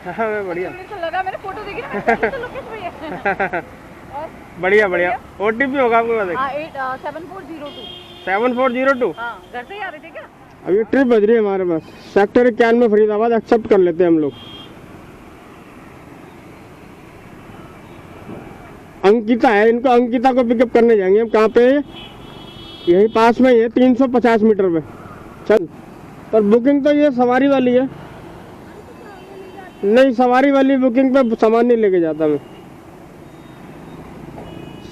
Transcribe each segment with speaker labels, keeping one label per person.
Speaker 1: हाँ बढ़िया।
Speaker 2: मेरे को लगा, मैंने फोटो देखी ना, तो लोकेश भैया। और
Speaker 1: बढ़िया बढ़िया। OTP होगा आपके पास?
Speaker 2: हाँ 7402।
Speaker 1: 7402।
Speaker 2: हाँ, घर से ही आ रहे थे क्या?
Speaker 1: अब ये ट्रिप बज रही है हमारे पास, सेक्टर 91 फरीदाबाद। एक्सेप्ट कर लेते हैं हम लोग। अंकिता है, इनको अंकिता को पिकअप करने जाएंगे हम। कहाँ पे? यही पास में ही है, 350 मीटर पे। चल, पर बुकिंग तो ये सवारी वाली है। नहीं, सवारी वाली बुकिंग पे सामान नहीं लेके जाता मैं।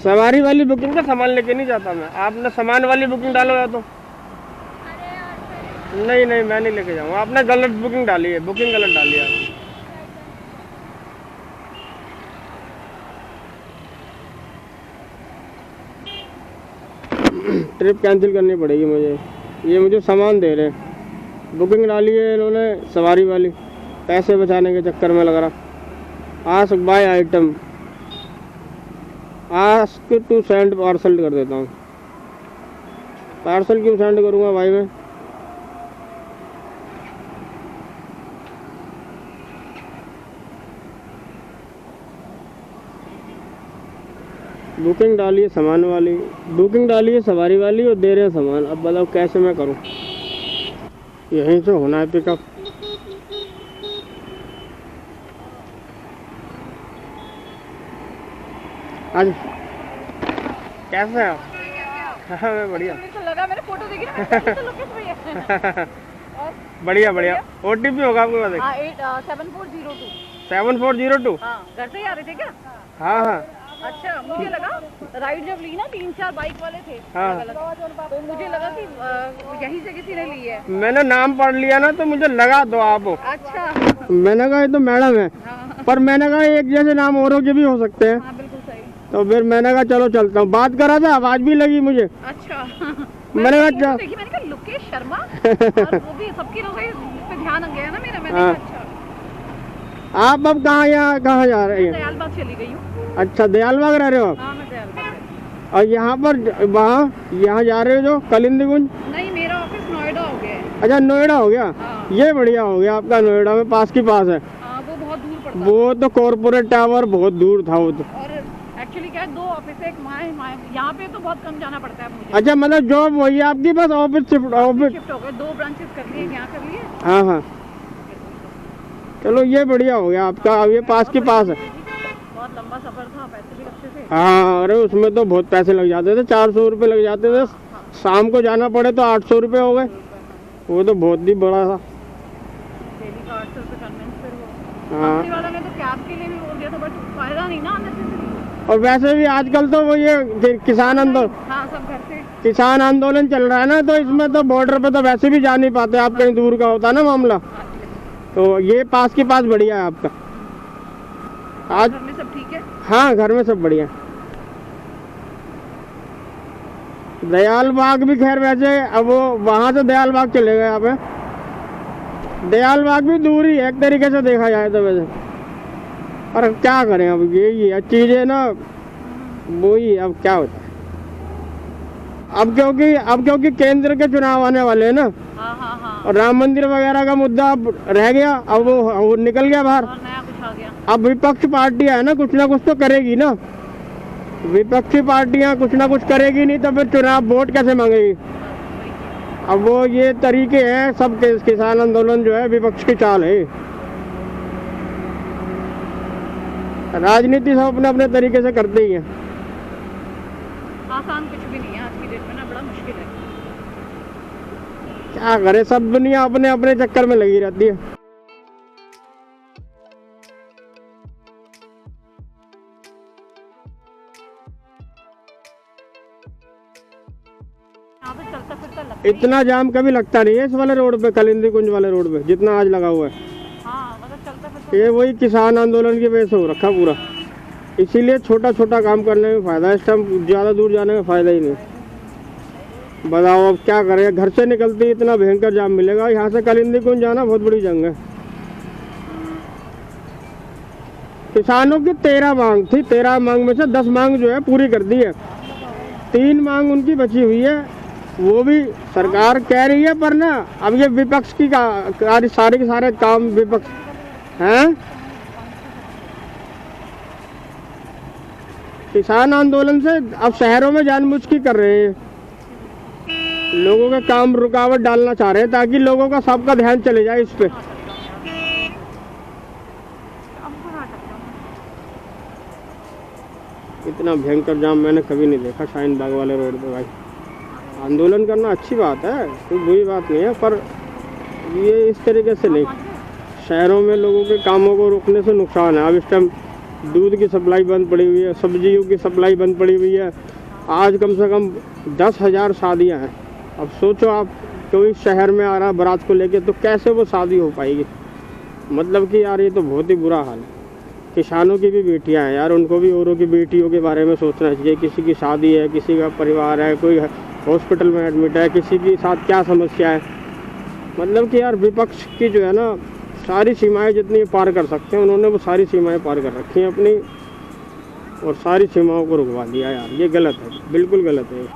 Speaker 1: सवारी वाली बुकिंग पे सामान लेके नहीं जाता मैं। आपने सामान वाली बुकिंग डालो या तो। नहीं नहीं, मैं नहीं लेके जाऊँगा। आपने गलत बुकिंग डाली है, बुकिंग गलत डाली है आपने। ट्रिप कैंसिल करनी पड़ेगी मुझे। ये मुझे सामान दे रहे हैं, बुकिंग डाली है इन्होंने सवारी वाली, पैसे बचाने के चक्कर में लग रहा। Ask by item, ask to send parcel कर देता हूँ। पार्सल क्यों सेंड करूँगा भाई मैं? बुकिंग डाली है सामान वाली, बुकिंग डाली है सवारी वाली और दे रहे हैं सामान। अब बताओ कैसे मैं करूं? यहीं से होना है पिकअप। आज कैसे है आप? हाँ मैं बढ़िया।
Speaker 2: मेरे को लगा, मैंने फोटो देखी ना, तो लोकेश भैया। और
Speaker 1: बढ़िया बढ़िया। OTP होगा आपके पास?
Speaker 2: हाँ 7402।
Speaker 1: 7402।
Speaker 2: हाँ, घर से ही आ रहे थे क्या?
Speaker 1: हाँ हाँ
Speaker 2: अच्छा, मुझे लगा राइड जब ली ना 3-4 बाइक वाले थे
Speaker 1: हाँ।
Speaker 2: अलग-अलग, तो मुझे लगा कि यहीं से किसी ने ली है।
Speaker 1: मैंने नाम पढ़ लिया ना तो मुझे लगा दो आप।
Speaker 2: अच्छा।
Speaker 1: मैंने कहा ये तो मैडम है।
Speaker 2: हाँ
Speaker 1: पर मैंने कहा एक जैसे नाम औरों के भी हो सकते हैं।
Speaker 2: हाँ, बिल्कुल सही।
Speaker 1: तो फिर मैंने कहा चलो चलता हूँ। बात करा था, आवाज भी लगी मुझे।
Speaker 2: अच्छा।
Speaker 1: मैंने कहा क्या?
Speaker 2: देखी, मैंने कहा लोकेश शर्मा, और वो भी सबकी रसोई पे ध्यान गया ना मेरा। मैंने
Speaker 1: हाँ।
Speaker 2: कहा अच्छा।
Speaker 1: आप अब कहाँ जा रहे हैं?
Speaker 2: दयाल बाग चली गई हूँ।
Speaker 1: अच्छा, दयालबाग रह रहे हो आप?
Speaker 2: हाँ, मैं दयाल बाग रहती
Speaker 1: और यहाँ पर यहाँ जा रहे हो जो कलिंदी कुंज?
Speaker 2: हूँ। नहीं, मेरा ऑफिस नोएडा हो गया है।
Speaker 1: अच्छा, नोएडा हो गया।
Speaker 2: हाँ।
Speaker 1: ये बढ़िया हो गया आपका, नोएडा में पास की पास है।
Speaker 2: हाँ, वो बहुत दूर पड़ता है।
Speaker 1: वो तो कॉर्पोरेट टावर बहुत दूर था वो तो।
Speaker 2: और एक्चुअली क्या है, 2 ऑफिस है, एक यहाँ पे तो बहुत कम जाना पड़ता है मुझे।
Speaker 1: अच्छा, मतलब जॉब वही है आपकी, बस ऑफिस शिफ्ट
Speaker 2: शिफ्ट हो गए, 2 ब्रांचेस कर लिए, यहाँ कर लिए।
Speaker 1: हाँ हाँ, चलो ये बढ़िया हो गया आपका। अब ये पास के पास है।
Speaker 2: बहुत लंबा सफर था, पैसे भी लगते थे।
Speaker 1: हाँ, अरे उसमें तो बहुत पैसे लग जाते थे, 400 रुपये लग जाते थे। शाम को जाना पड़े तो 800 रुपये हो गए। वो तो बहुत ही बड़ा था।
Speaker 2: डेली का 800 रुपये कन्वेंस फिर वो।
Speaker 1: हाँ।
Speaker 2: कंपनी वालों ने तो कैब के लिए भी बोल दिया था, बट फायदा नहीं ना आने से।
Speaker 1: और वैसे भी आजकल तो वो ये किसान आंदोलन,
Speaker 2: हाँ, सब घर से।
Speaker 1: किसान आंदोलन चल रहा है ना, तो इसमें तो बॉर्डर पे तो वैसे भी जा नहीं पाते आप, कहीं दूर का होता ना मामला। तो ये पास के पास बढ़िया है आपका। आज
Speaker 2: घर में सब ठीक है?
Speaker 1: हाँ, घर में सब बढ़िया। दयाल बाग भी खैर वैसे अब वो वहाँ से दयाल बाग चले गए आप। दयाल बाग भी दूर ही है एक तरीके से देखा जाए तो वैसे। और क्या करें अब, ये चीजें ना वो ही, अब क्या होता है। अब क्योंकि केंद्र के चुनाव आने वाले हैं ना,
Speaker 2: हाँ हाँ हाँ।
Speaker 1: और राम मंदिर वगैरह का मुद्दा अब रह गया, अब वो निकल गया बाहर।
Speaker 2: और नया कुछ आ गया।
Speaker 1: अब विपक्ष पार्टियां है ना कुछ तो करेगी ना। विपक्षी पार्टियां कुछ ना कुछ करेगी, नहीं तो फिर चुनाव वोट कैसे मांगेगी? अब वो ये तरीके हैं सब। किसान आंदोलन जो है विपक्ष की चाल है। राजनीति सब अपने अपने तरीके से करते ही हैं।
Speaker 2: आसान कुछ भी नहीं है आज की डेट में ना, बड़ा मुश्किल है।
Speaker 1: क्या करे, सब दुनिया अपने अपने चक्कर में लगी रहती है।
Speaker 2: यहाँ पे चलता फिरता लगता ही है।
Speaker 1: इतना जाम कभी लगता नहीं है इस वाले रोड पे, कलिंदी कुंज वाले रोड पे, जितना आज लगा हुआ है।
Speaker 2: हाँ, मतलब चलता फिरता।
Speaker 1: ये वही किसान आंदोलन की वजह से हो रखा पूरा। इसीलिए छोटा छोटा काम करने में फायदा है, इस टाइम ज़्यादा दूर जाने में फायदा ही नहीं। बताओ अब क्या करें, घर से निकलते ही इतना भयंकर जाम मिलेगा। यहाँ से कलिंदी कुंज जाना बहुत बड़ी जंग है। किसानों की 13 मांग थी, 13 मांग में से 10 मांग जो है पूरी कर दी है। 3 मांग उनकी बची हुई है, वो भी सरकार कह रही है। पर ना अब ये विपक्ष की सारे के सारे काम विपक्ष हैं? किसान आंदोलन से अब शहरों में जानबूझ के कर रहे हैं, लोगों के काम रुकावट डालना चाह रहे हैं ताकि लोगों का सबका ध्यान चले जाए इस पे।
Speaker 2: अब कहाँ अटक जाऊँ?
Speaker 1: इतना भयंकर जाम मैंने कभी नहीं देखा शाहीन बाग वाले रोड पे भाई। आंदोलन करना अच्छी बात है, कोई बुरी बात नहीं है, पर ये इस तरीके से नहीं। शहरों में लोगों के कामों को रोकने से नुकसान है। अब इस टाइम दूध की सप्लाई बंद पड़ी हुई है, सब्जियों की सप्लाई बंद पड़ी हुई है। आज कम से कम 10,000 शादियाँ हैं। अब सोचो आप, कोई शहर में आ रहा बारात को लेके तो कैसे वो शादी हो पाएगी? मतलब कि यार ये तो बहुत ही बुरा हाल है। किसानों की भी बेटियां हैं यार, उनको भी औरों की बेटियों के बारे में सोचना चाहिए। किसी की शादी है, किसी का परिवार है, कोई हॉस्पिटल में एडमिट है, किसी के साथ क्या समस्या है। मतलब कि यार विपक्ष की जो है ना, सारी सीमाएं जितनी पार कर सकते हैं उन्होंने वो सारी सीमाएं पार कर रखी हैं अपनी, और सारी सीमाओं को रुकवा दिया यार। ये गलत है, बिल्कुल गलत है।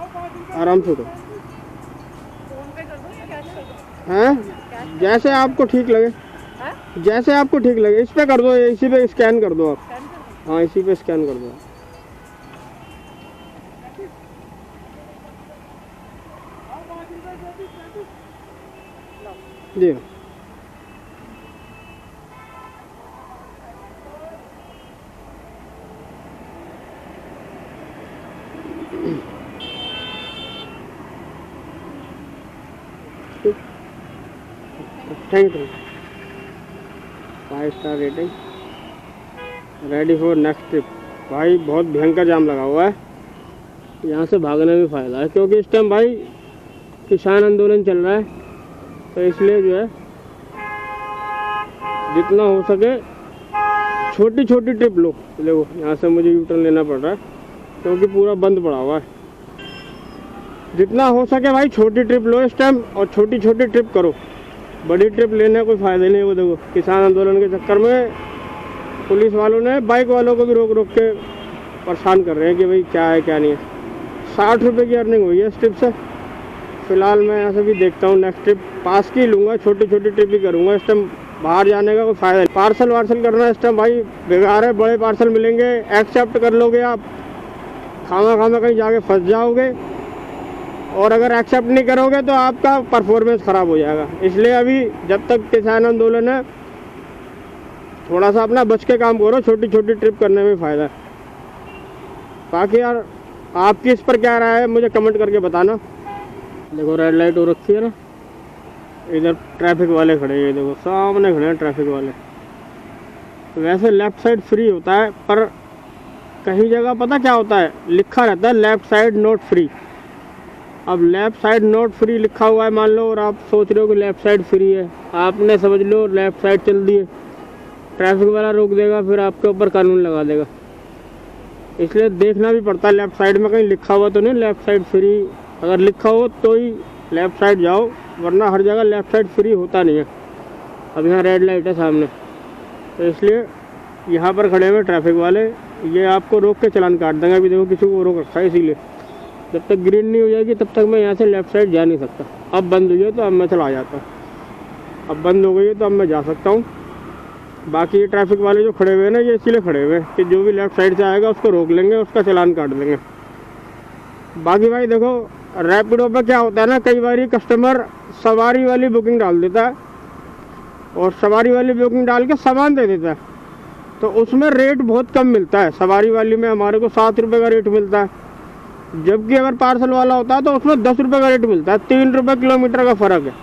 Speaker 1: आराम से तो
Speaker 2: फोन पे कर दूँ या कैश कर दूँ?
Speaker 1: हैं, जैसे आपको ठीक लगे,
Speaker 2: हैं?
Speaker 1: जैसे आपको ठीक लगे। इस पे कर दो, इसी पे स्कैन कर दो आप।
Speaker 2: स्कैन कर दूँ?
Speaker 1: हाँ, इसी पे स्कैन कर दो। जी thank you. 5 star rating, ready for next trip. भाई बहुत भयंकर जाम लगा हुआ है, यहाँ से भागने में फ़ायदा है क्योंकि इस टाइम भाई किसान आंदोलन चल रहा है। तो इसलिए जो है जितना हो सके छोटी छोटी ट्रिप लो। देखो यहाँ से मुझे यू टर्न लेना पड़ रहा है क्योंकि पूरा बंद पड़ा हुआ है। जितना हो सके भाई छोटी ट्रिप लो इस टाइम, और छोटी छोटी ट्रिप करो। बड़ी ट्रिप लेने का कोई फ़ायदा नहीं है। वो देखो किसान आंदोलन के चक्कर में पुलिस वालों ने बाइक वालों को भी रोक रोक के परेशान कर रहे हैं कि भाई क्या है क्या नहीं है। 60 रुपये की अर्निंग हुई है इस ट्रिप से। फ़िलहाल मैं यहाँ से भी देखता हूँ, नेक्स्ट ट्रिप पास की लूँगा, छोटी छोटी ट्रिप ही करूँगा। इस टाइम बाहर जाने का कोई फ़ायदा नहीं। पार्सल वार्सल करना इस टाइम भाई बेकार है। बड़े पार्सल मिलेंगे, एक्सेप्ट कर लोगे आप, खामा खामा कहीं जाके फंस जाओगे, और अगर एक्सेप्ट नहीं करोगे तो आपका परफॉर्मेंस ख़राब हो जाएगा। इसलिए अभी जब तक किसान आंदोलन है थोड़ा सा अपना बच के काम करो। छोटी छोटी ट्रिप करने में फ़ायदा है। बाकी यार आपकी इस पर क्या राय है मुझे कमेंट करके बताना। देखो रेड लाइट हो रखी है ना, इधर ट्रैफिक वाले खड़े हैं, देखो सामने खड़े हैं ट्रैफिक वाले। वैसे लेफ़्ट साइड फ्री होता है, पर कहीं जगह पता क्या होता है, लिखा रहता है लेफ़्ट साइड नॉट फ्री। अब लेफ़्ट साइड नॉट फ्री लिखा हुआ है मान लो, और आप सोच रहे हो कि लेफ़्ट साइड फ्री है, आपने समझ लो लेफ़्ट साइड चल दिए, ट्रैफिक वाला रोक देगा, फिर आपके ऊपर कानून लगा देगा। इसलिए देखना भी पड़ता है लेफ़्ट साइड में कहीं लिखा हुआ तो नहीं लेफ़्ट साइड फ्री। अगर लिखा हो तो ही लेफ़्ट साइड जाओ, वरना हर जगह लेफ़्ट साइड फ्री होता नहीं है। अब यहाँ रेड लाइट है सामने, तो इसलिए यहाँ पर खड़े हुए ट्रैफिक वाले, ये आपको रोक के चालान काट देंगे। अभी देखो किसी को रोक रखा है, इसीलिए जब तक ग्रीन नहीं हो जाएगी तब तक मैं यहाँ से लेफ़्ट साइड जा नहीं सकता। अब बंद हुई है तो अब मैं चला जाता हूँ, अब बंद हो गई है तो अब मैं जा सकता हूँ। बाकी ये ट्रैफिक वाले जो खड़े हुए हैं ना, ये इसीलिए खड़े हुए हैं कि जो भी लेफ़्ट साइड से आएगा उसको रोक लेंगे, उसका चालान काट देंगे। बाकी भाई देखो रैपिडो पे क्या होता है ना, कई बार कस्टमर सवारी वाली बुकिंग डाल देता है और सवारी वाली बुकिंग डाल के सामान दे देता है, तो उसमें रेट बहुत कम मिलता है। सवारी वाली में हमारे को 7 रुपये का रेट मिलता है, जबकि अगर पार्सल वाला होता है तो उसमें 10 रुपये का रेट मिलता है। 3 रुपये किलोमीटर का फ़र्क है।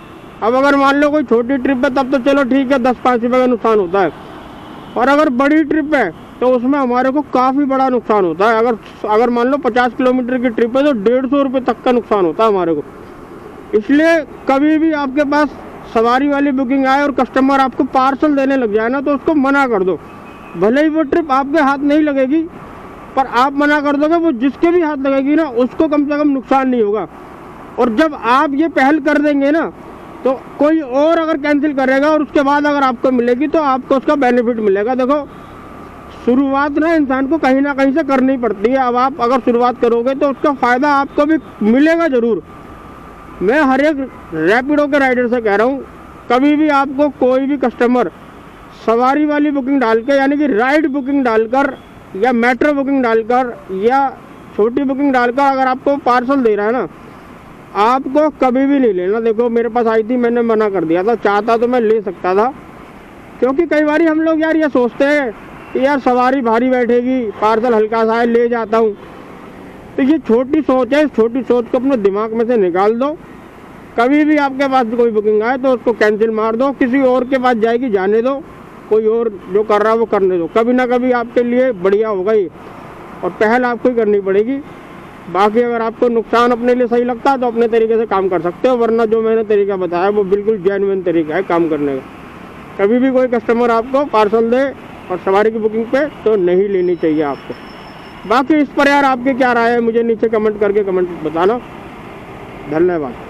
Speaker 1: अब अगर मान लो कोई छोटी ट्रिप है तब तो चलो ठीक है, 10-5 रुपये का नुकसान होता है, और अगर बड़ी ट्रिप है तो उसमें हमारे को काफ़ी बड़ा नुकसान होता है। अगर मान लो 50 किलोमीटर की ट्रिप है तो 150 रुपये तक का नुकसान होता है हमारे को। इसलिए कभी भी आपके पास सवारी वाली बुकिंग आए और कस्टमर आपको पार्सल देने लग जाए ना, तो उसको मना कर दो। भले ही वो ट्रिप आपके हाथ नहीं लगेगी, पर आप मना कर दोगे, वो जिसके भी हाथ लगेगी ना उसको कम से कम नुकसान नहीं होगा। और जब आप ये पहल कर देंगे ना, तो कोई और अगर कैंसिल करेगा और उसके बाद अगर आपको मिलेगी तो आपको उसका बेनिफिट मिलेगा। देखो शुरुआत ना इंसान को कहीं ना कहीं से करनी पड़ती है। अब आप अगर शुरुआत करोगे तो उसका फ़ायदा आपको भी मिलेगा ज़रूर। मैं हर एक रैपिडो के राइडर से कह रहा हूँ, कभी भी आपको कोई भी कस्टमर सवारी वाली बुकिंग डाल के, यानी कि राइड बुकिंग डालकर या मेट्रो बुकिंग डालकर या छोटी बुकिंग डालकर अगर आपको पार्सल दे रहा है ना, आपको कभी भी नहीं लेना। देखो मेरे पास आई थी, मैंने मना कर दिया था, चाहता तो मैं ले सकता था, क्योंकि कई बार हम लोग यार ये सोचते हैं कि यार सवारी भारी बैठेगी, पार्सल हल्का सा है, ले जाता हूँ। तो ये छोटी सोच है, इस छोटी सोच को अपने दिमाग में से निकाल दो। कभी भी आपके पास कोई बुकिंग आए तो उसको कैंसिल मार दो, किसी और के पास जाएगी जाने दो, कोई और जो कर रहा है वो करने दो। कभी ना कभी आपके लिए बढ़िया होगा ही, और पहल आपको ही करनी पड़ेगी। बाकी अगर आपको नुकसान अपने लिए सही लगता है तो अपने तरीके से काम कर सकते हो, वरना जो मैंने तरीका बताया वो बिल्कुल जेन्युइन तरीका है काम करने का। कभी भी कोई कस्टमर आपको पार्सल दे और सवारी की बुकिंग पे तो नहीं लेनी चाहिए आपको। बाकी इस पर यार आपकी क्या राय है, मुझे नीचे कमेंट करके कमेंट बताना। धन्यवाद।